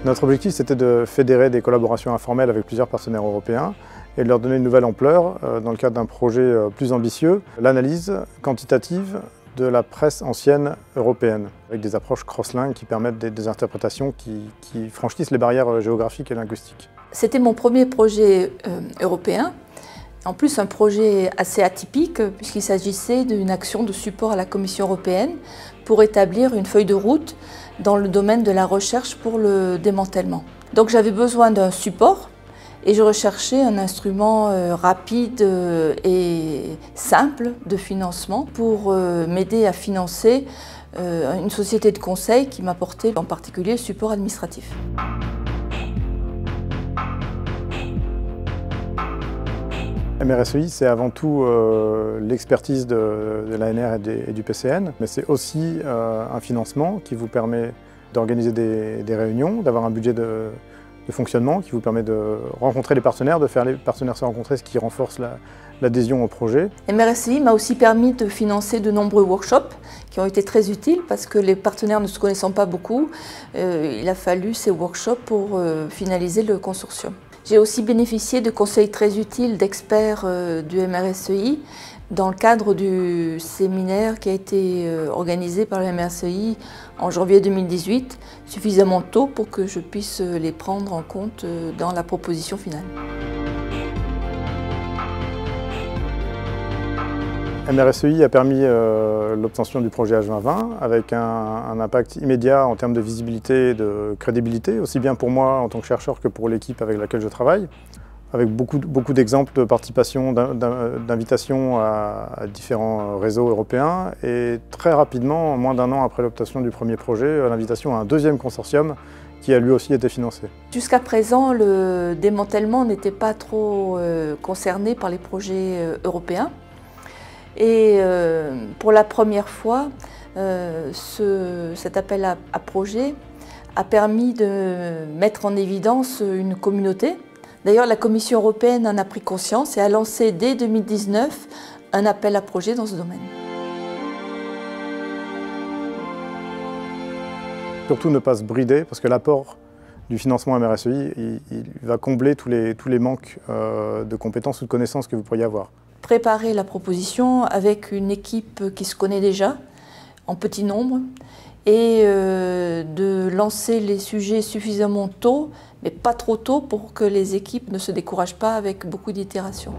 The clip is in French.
Notre objectif, c'était de fédérer des collaborations informelles avec plusieurs partenaires européens et de leur donner une nouvelle ampleur dans le cadre d'un projet plus ambitieux, l'analyse quantitative de la presse ancienne européenne, avec des approches cross-lingues qui permettent des interprétations qui franchissent les barrières géographiques et linguistiques. C'était mon premier projet européen, en plus un projet assez atypique puisqu'il s'agissait d'une action de support à la Commission européenne pour établir une feuille de route dans le domaine de la recherche pour le démantèlement. Donc j'avais besoin d'un support et je recherchais un instrument rapide et simple de financement pour m'aider à financer une société de conseil qui m'apportait en particulier le support administratif. MRSEI, c'est avant tout l'expertise de l'ANR et du PCN, mais c'est aussi un financement qui vous permet d'organiser des réunions, d'avoir un budget de fonctionnement qui vous permet de rencontrer les partenaires, de faire les partenaires se rencontrer, ce qui renforce l'adhésion au projet. MRSEI m'a aussi permis de financer de nombreux workshops qui ont été très utiles parce que les partenaires ne se connaissant pas beaucoup, il a fallu ces workshops pour finaliser le consortium. J'ai aussi bénéficié de conseils très utiles d'experts du MRSEI dans le cadre du séminaire qui a été organisé par le MRSEI en janvier 2018, suffisamment tôt pour que je puisse les prendre en compte dans la proposition finale. MRSEI a permis l'obtention du projet H2020 avec un impact immédiat en termes de visibilité et de crédibilité, aussi bien pour moi en tant que chercheur que pour l'équipe avec laquelle je travaille, avec beaucoup d'exemples de participation, d'invitation à différents réseaux européens et très rapidement, moins d'un an après l'obtention du premier projet, l'invitation à un deuxième consortium qui a lui aussi été financé. Jusqu'à présent, le démantèlement n'était pas trop concerné par les projets européens. Et pour la première fois, cet appel à projet a permis de mettre en évidence une communauté. D'ailleurs, la Commission européenne en a pris conscience et a lancé dès 2019 un appel à projet dans ce domaine. Surtout ne pas se brider parce que l'apport du financement MRSEI il va combler tous les manques de compétences ou de connaissances que vous pourriez avoir. Préparer la proposition avec une équipe qui se connaît déjà, en petit nombre, et de lancer les sujets suffisamment tôt, mais pas trop tôt pour que les équipes ne se découragent pas avec beaucoup d'itérations.